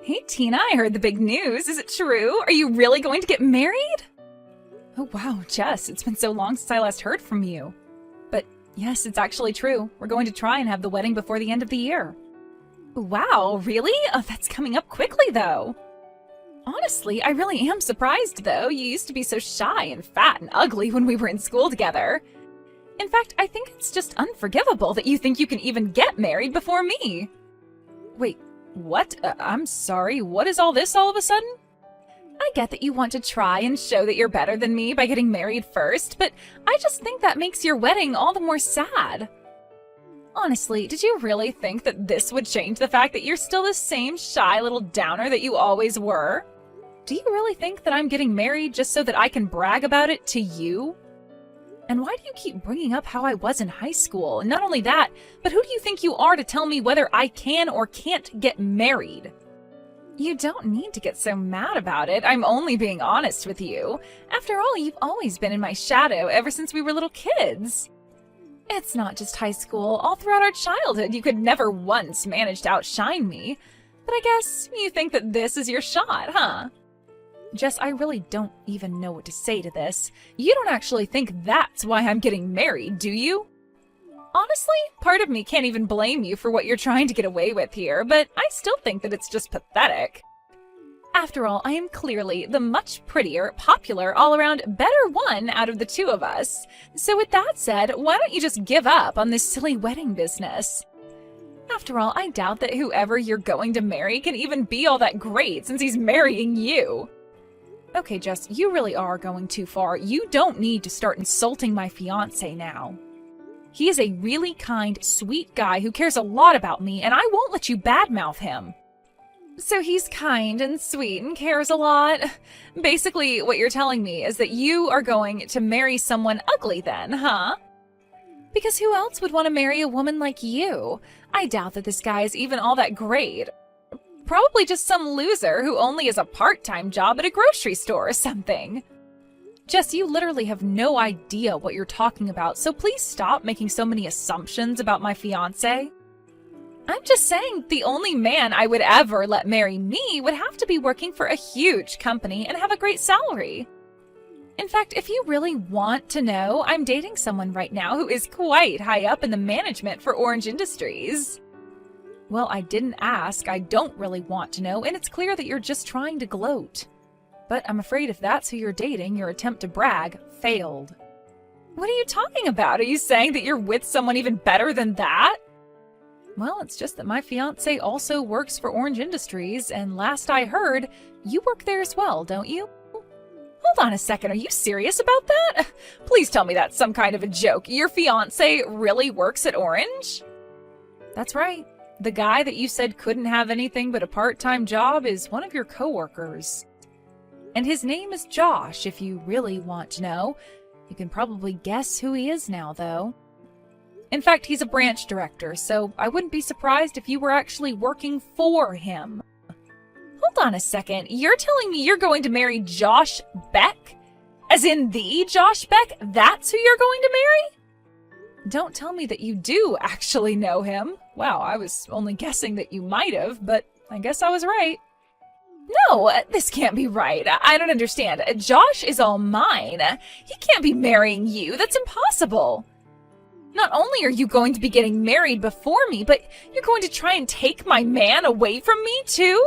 Hey Tina, I heard the big news. Is it true? Are you really going to get married? Oh wow, Jess, it's been so long since I last heard from you. But yes, it's actually true. We're going to try and have the wedding before the end of the year. Wow, really? Oh, that's coming up quickly though. Honestly, I really am surprised though. You used to be so shy and fat and ugly when we were in school together. In fact, I think it's just unforgivable that you think you can even get married before me. Wait, what? I'm sorry, what is all this all of a sudden? I get that you want to try and show that you're better than me by getting married first, but I just think that makes your wedding all the more sad. Honestly, did you really think that this would change the fact that you're still the same shy little downer that you always were? Do you really think that I'm getting married just so that I can brag about it to you? And why do you keep bringing up how I was in high school? And not only that, but who do you think you are to tell me whether I can or can't get married? You don't need to get so mad about it. I'm only being honest with you. After all, you've always been in my shadow ever since we were little kids. It's not just high school. All throughout our childhood, you could never once manage to outshine me. But I guess you think that this is your shot, huh? Jess, I really don't even know what to say to this. You don't actually think that's why I'm getting married, do you? Honestly, part of me can't even blame you for what you're trying to get away with here, but I still think that it's just pathetic. After all, I am clearly the much prettier, popular, all-around better one out of the two of us. So with that said, why don't you just give up on this silly wedding business? After all, I doubt that whoever you're going to marry can even be all that great since he's marrying you. Okay, Jess, you really are going too far. You don't need to start insulting my fiancé now. He is a really kind, sweet guy who cares a lot about me, and I won't let you badmouth him. So he's kind and sweet and cares a lot. Basically, what you're telling me is that you are going to marry someone ugly then, huh? Because who else would want to marry a woman like you? I doubt that this guy is even all that great. Probably just some loser who only has a part-time job at a grocery store or something. Jess, you literally have no idea what you're talking about, so please stop making so many assumptions about my fiancé. I'm just saying the only man I would ever let marry me would have to be working for a huge company and have a great salary. In fact, if you really want to know, I'm dating someone right now who is quite high up in the management for Orange Industries. Well, I didn't ask, I don't really want to know, and it's clear that you're just trying to gloat. But I'm afraid if that's who you're dating, your attempt to brag failed. What are you talking about? Are you saying that you're with someone even better than that? Well, it's just that my fiancé also works for Orange Industries, and last I heard, you work there as well, don't you? Hold on a second, are you serious about that? Please tell me that's some kind of a joke. Your fiancé really works at Orange? That's right. The guy that you said couldn't have anything but a part-time job is one of your coworkers. And his name is Josh, if you really want to know. You can probably guess who he is now, though. In fact, he's a branch director, so I wouldn't be surprised if you were actually working for him. Hold on a second, you're telling me you're going to marry Josh Beck? As in the Josh Beck? That's who you're going to marry? Don't tell me that you do actually know him. Wow, I was only guessing that you might have, but I guess I was right. No, this can't be right. I don't understand. Josh is all mine. He can't be marrying you. That's impossible. Not only are you going to be getting married before me, but you're going to try and take my man away from me, too?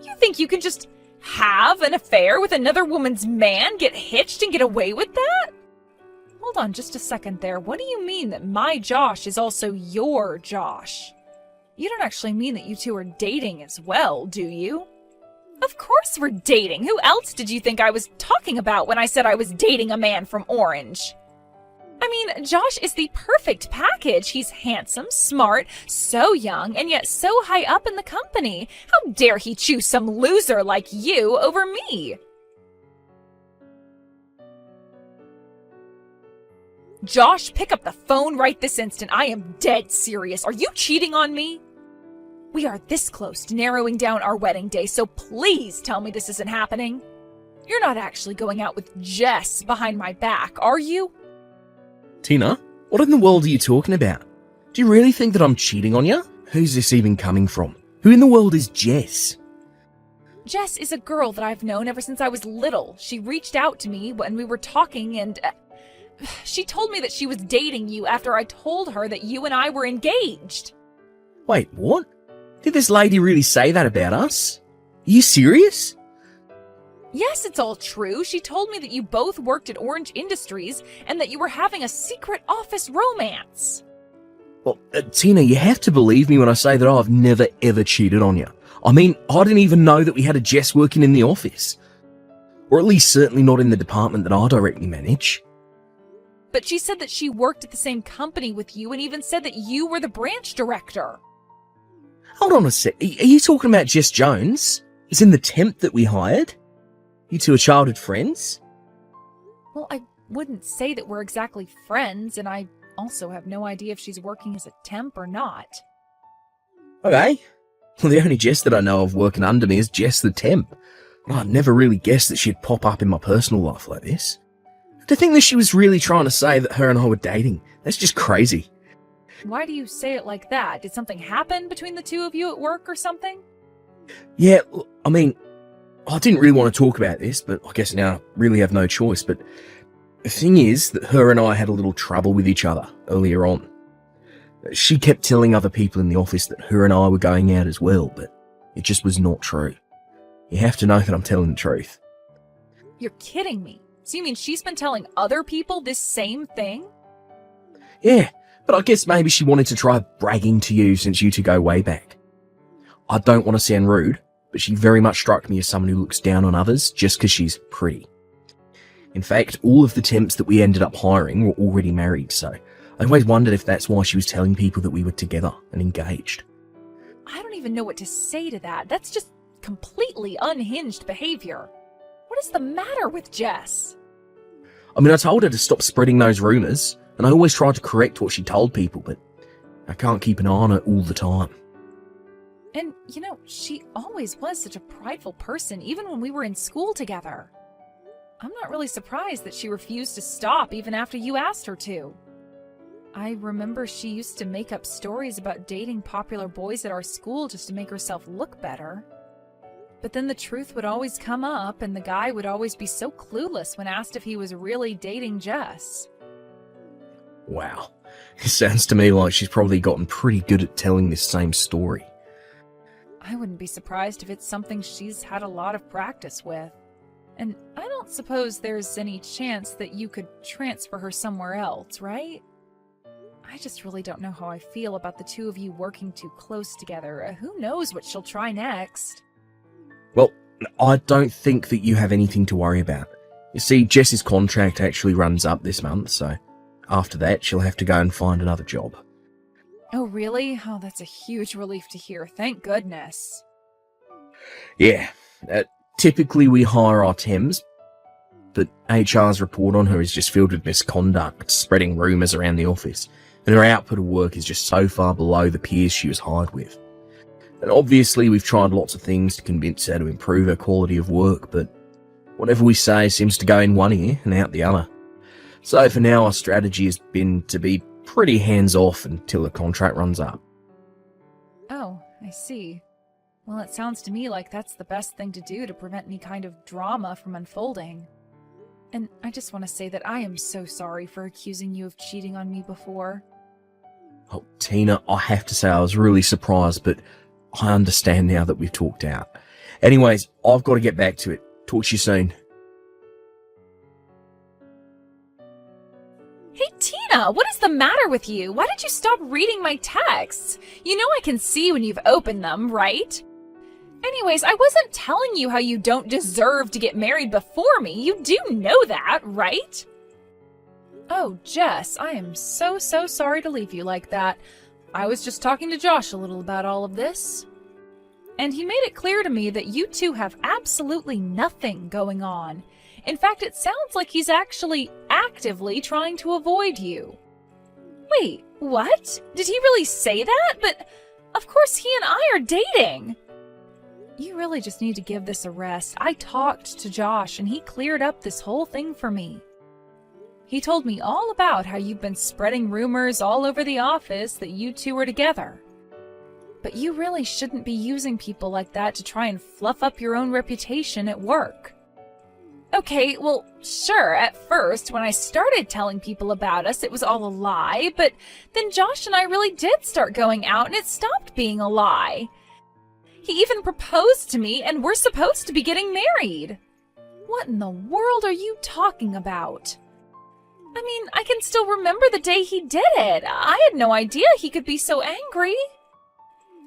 You think you can just have an affair with another woman's man, get hitched, and get away with that? Hold on just a second there. What do you mean that my Josh is also your Josh? You don't actually mean that you two are dating as well, do you? Of course we're dating. Who else did you think I was talking about when I said I was dating a man from Orange? I mean, Josh is the perfect package. He's handsome, smart, so young, and yet so high up in the company. How dare he choose some loser like you over me? Josh, pick up the phone right this instant. I am dead serious. Are you cheating on me? We are this close to narrowing down our wedding day, so please tell me this isn't happening. You're not actually going out with Jess behind my back, are you? Tina, what in the world are you talking about? Do you really think that I'm cheating on you? Who's this even coming from? Who in the world is Jess? Jess is a girl that I've known ever since I was little. She reached out to me when we were talking and she told me that she was dating you after I told her that you and I were engaged. Wait, what? Did this lady really say that about us? Are you serious? Yes, it's all true. She told me that you both worked at Orange Industries and that you were having a secret office romance. Well, Tina, you have to believe me when I say that I've never ever cheated on you. I mean, I didn't even know that we had a Jess working in the office. Or at least certainly not in the department that I directly manage. But she said that she worked at the same company with you and even said that you were the branch director. Hold on a sec. Are you talking about Jess Jones? As in the temp that we hired? You two are childhood friends? Well, I wouldn't say that we're exactly friends, and I also have no idea if she's working as a temp or not. Okay. Well, the only Jess that I know of working under me is Jess the temp. I'd never really guessed that she'd pop up in my personal life like this. To think that she was really trying to say that her and I were dating, that's just crazy. Why do you say it like that? Did something happen between the two of you at work or something? Yeah, I mean, I didn't really want to talk about this, but I guess now I really have no choice. But the thing is that her and I had a little trouble with each other earlier on. She kept telling other people in the office that her and I were going out as well, but it just was not true. You have to know that I'm telling the truth. You're kidding me. So you mean she's been telling other people this same thing? Yeah, but I guess maybe she wanted to try bragging to you since you two go way back. I don't want to sound rude, but she very much struck me as someone who looks down on others just because she's pretty. In fact, all of the temps that we ended up hiring were already married, so I always wondered if that's why she was telling people that we were together and engaged. I don't even know what to say to that. That's just completely unhinged behavior. What is the matter with Jess? I mean, I told her to stop spreading those rumours, and I always tried to correct what she told people, but I can't keep an eye on her all the time. And, she always was such a prideful person, even when we were in school together. I'm not really surprised that she refused to stop even after you asked her to. I remember she used to make up stories about dating popular boys at our school just to make herself look better. But then the truth would always come up, and the guy would always be so clueless when asked if he was really dating Jess. Wow. It sounds to me like she's probably gotten pretty good at telling this same story. I wouldn't be surprised if it's something she's had a lot of practice with. And I don't suppose there's any chance that you could transfer her somewhere else, right? I just really don't know how I feel about the two of you working too close together. Who knows what she'll try next? Well, I don't think that you have anything to worry about. You see, Jess's contract actually runs up this month, so after that she'll have to go and find another job. Oh, really? Oh, that's a huge relief to hear. Thank goodness. Yeah, typically we hire our temps, but HR's report on her is just filled with misconduct, spreading rumours around the office, and her output of work is just so far below the peers she was hired with. And obviously we've tried lots of things to convince her to improve her quality of work, but whatever we say seems to go in one ear and out the other. So for now our strategy has been to be pretty hands-off until the contract runs up. Oh, I see. Well, it sounds to me like that's the best thing to do to prevent any kind of drama from unfolding. And I just want to say that I am so sorry for accusing you of cheating on me before. Oh, Tina, I have to say I was really surprised, but I understand now that we've talked out. Anyways, I've got to get back to it. Talk to you soon. Hey, Tina, what is the matter with you? Why did you stop reading my texts? You know I can see when you've opened them, right? Anyways, I wasn't telling you how you don't deserve to get married before me. You do know that, right? Oh, Jess, I am so sorry to leave you like that. I was just talking to Josh a little about all of this. And he made it clear to me that you two have absolutely nothing going on. In fact, it sounds like he's actually actively trying to avoid you. Wait, what? Did he really say that? But of course he and I are dating. You really just need to give this a rest. I talked to Josh and he cleared up this whole thing for me. He told me all about how you've been spreading rumors all over the office that you two are together. But you really shouldn't be using people like that to try and fluff up your own reputation at work. Okay, well, sure, at first, when I started telling people about us, it was all a lie, but then Josh and I really did start going out and it stopped being a lie. He even proposed to me and we're supposed to be getting married. What in the world are you talking about? I mean, I can still remember the day he did it. I had no idea he could be so angry.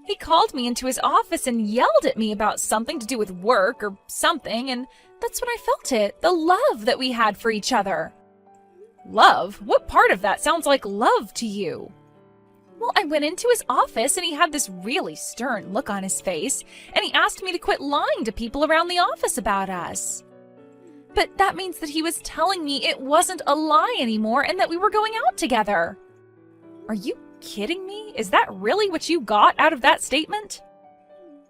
He called me into his office and yelled at me about something to do with work or something, and that's when I felt it, the love that we had for each other. Love? What part of that sounds like love to you? Well, I went into his office and he had this really stern look on his face, and he asked me to quit lying to people around the office about us. But that means that he was telling me it wasn't a lie anymore and that we were going out together. Are you kidding me? Is that really what you got out of that statement?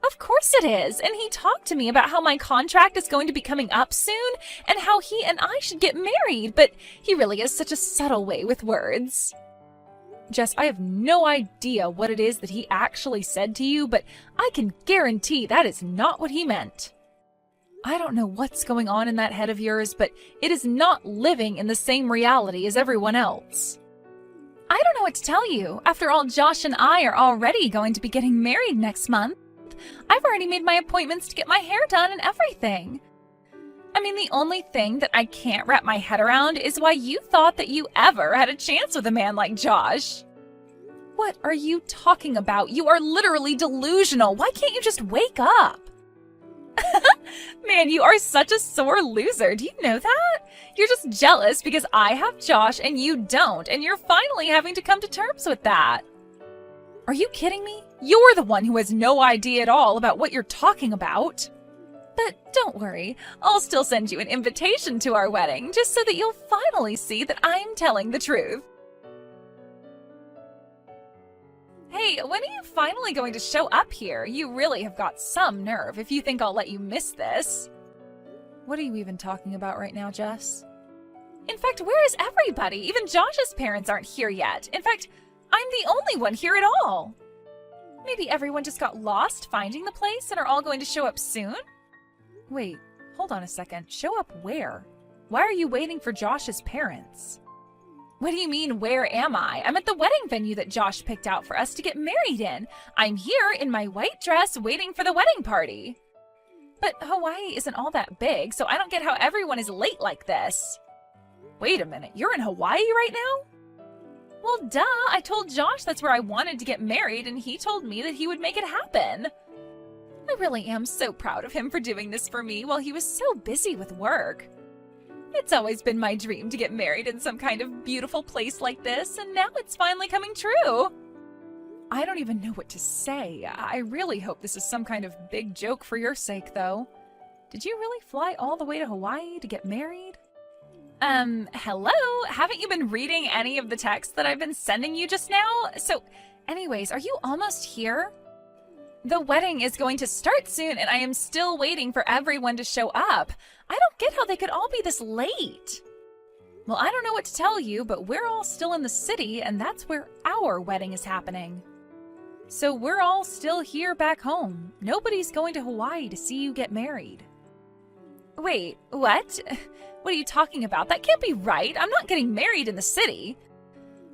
Of course it is, and he talked to me about how my contract is going to be coming up soon and how he and I should get married, but he really has such a subtle way with words. Jess, I have no idea what it is that he actually said to you, but I can guarantee that is not what he meant. I don't know what's going on in that head of yours, but it is not living in the same reality as everyone else. I don't know what to tell you. After all, Josh and I are already going to be getting married next month. I've already made my appointments to get my hair done and everything. I mean, the only thing that I can't wrap my head around is why you thought that you ever had a chance with a man like Josh. What are you talking about? You are literally delusional. Why can't you just wake up? Man, you are such a sore loser. Do you know that? You're just jealous because I have Josh and you don't, and you're finally having to come to terms with that. Are you kidding me? You're the one who has no idea at all about what you're talking about. But don't worry, I'll still send you an invitation to our wedding, just so that you'll finally see that I'm telling the truth. Hey, when are you finally going to show up here? You really have got some nerve if you think I'll let you miss this. What are you even talking about right now, Jess? In fact, where is everybody? Even Josh's parents aren't here yet. In fact, I'm the only one here at all. Maybe everyone just got lost finding the place and are all going to show up soon? Wait, hold on a second. Show up where? Why are you waiting for Josh's parents? What do you mean, where am I? I'm at the wedding venue that Josh picked out for us to get married in. I'm here in my white dress waiting for the wedding party. But Hawaii isn't all that big, so I don't get how everyone is late like this. Wait a minute, you're in Hawaii right now? Well, duh, I told Josh that's where I wanted to get married, and he told me that he would make it happen. I really am so proud of him for doing this for me while he was so busy with work. It's always been my dream to get married in some kind of beautiful place like this, and now it's finally coming true. I don't even know what to say. I really hope this is some kind of big joke for your sake, though. Did you really fly all the way to Hawaii to get married? Hello? Haven't you been reading any of the texts that I've been sending you just now? So, anyways, are you almost here? The wedding is going to start soon, and I am still waiting for everyone to show up. I don't get how they could all be this late. Well, I don't know what to tell you, but we're all still in the city, and that's where our wedding is happening. So we're all still here back home. Nobody's going to Hawaii to see you get married. Wait, what? What are you talking about? That can't be right. I'm not getting married in the city.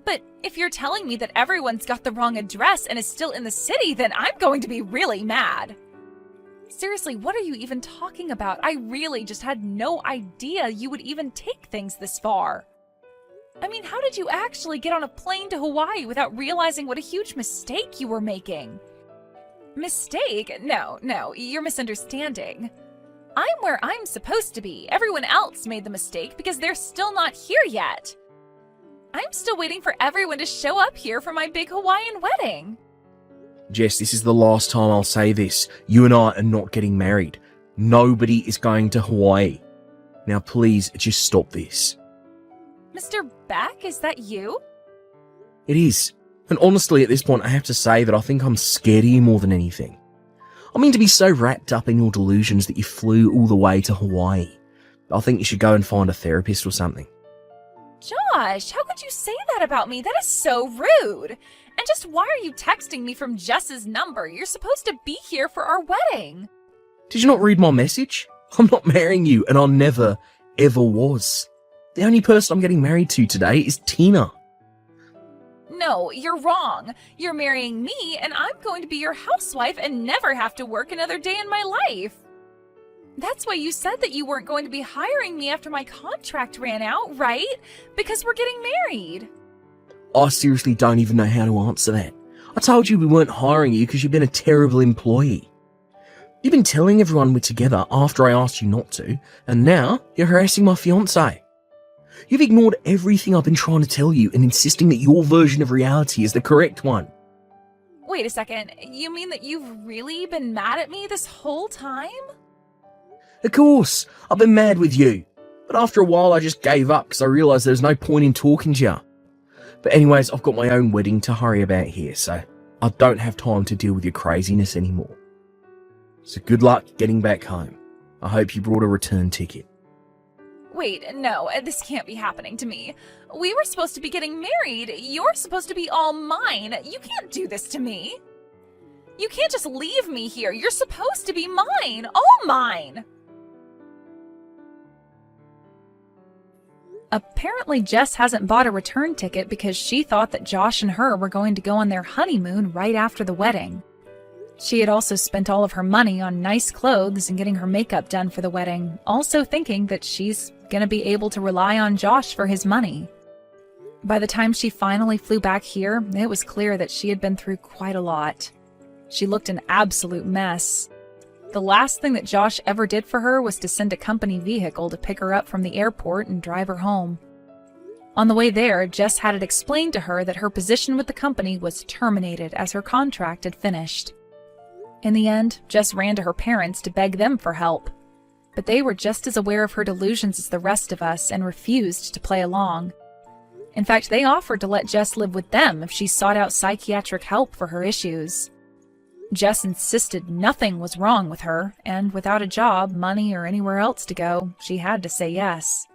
But if you're telling me that everyone's got the wrong address and is still in the city, then I'm going to be really mad. Seriously, what are you even talking about? I really just had no idea you would even take things this far. I mean, how did you actually get on a plane to Hawaii without realizing what a huge mistake you were making? Mistake? No, you're misunderstanding. I'm where I'm supposed to be. Everyone else made the mistake because they're still not here yet. I'm still waiting for everyone to show up here for my big Hawaiian wedding. Jess, this is the last time I'll say this. You and I are not getting married. Nobody is going to Hawaii. Now please, just stop this. Mr. Beck, is that you? It is. And honestly, at this point, I have to say that I think I'm scared of you more than anything. I mean, to be so wrapped up in your delusions that you flew all the way to Hawaii. I think you should go and find a therapist or something. Josh, how could you say that about me? That is so rude. And just why are you texting me from Jess's number? You're supposed to be here for our wedding. Did you not read my message? I'm not marrying you, and I never, ever was. The only person I'm getting married to today is Tina. No, you're wrong. You're marrying me, and I'm going to be your housewife and never have to work another day in my life. That's why you said that you weren't going to be hiring me after my contract ran out, right? Because we're getting married. I seriously don't even know how to answer that. I told you we weren't hiring you because you've been a terrible employee. You've been telling everyone we're together after I asked you not to, and now you're harassing my fiancé. You've ignored everything I've been trying to tell you and insisting that your version of reality is the correct one. Wait a second, you mean that you've really been mad at me this whole time? Of course, I've been mad with you. But after a while I just gave up because I realised there's no point in talking to you. But anyways, I've got my own wedding to hurry about here, so I don't have time to deal with your craziness anymore. So good luck getting back home. I hope you brought a return ticket. Wait, no, this can't be happening to me. We were supposed to be getting married. You're supposed to be all mine. You can't do this to me. You can't just leave me here. You're supposed to be mine. All mine. Apparently, Jess hasn't bought a return ticket because she thought that Josh and her were going to go on their honeymoon right after the wedding. She had also spent all of her money on nice clothes and getting her makeup done for the wedding, also thinking that she's going to be able to rely on Josh for his money. By the time she finally flew back here, it was clear that she had been through quite a lot. She looked an absolute mess. The last thing that Josh ever did for her was to send a company vehicle to pick her up from the airport and drive her home. On the way there, Jess had it explained to her that her position with the company was terminated as her contract had finished. In the end, Jess ran to her parents to beg them for help. But they were just as aware of her delusions as the rest of us and refused to play along. In fact, they offered to let Jess live with them if she sought out psychiatric help for her issues. Jess insisted nothing was wrong with her, and without a job, money, or anywhere else to go, she had to say yes.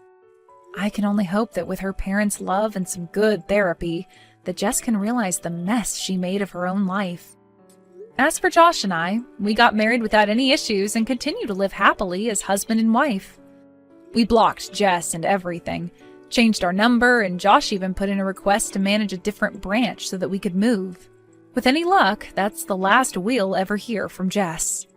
I can only hope that with her parents' love and some good therapy, that Jess can realize the mess she made of her own life. As for Josh and I, we got married without any issues and continue to live happily as husband and wife. We blocked Jess and everything, changed our number, and Josh even put in a request to manage a different branch so that we could move. With any luck, that's the last we'll ever hear from Jess.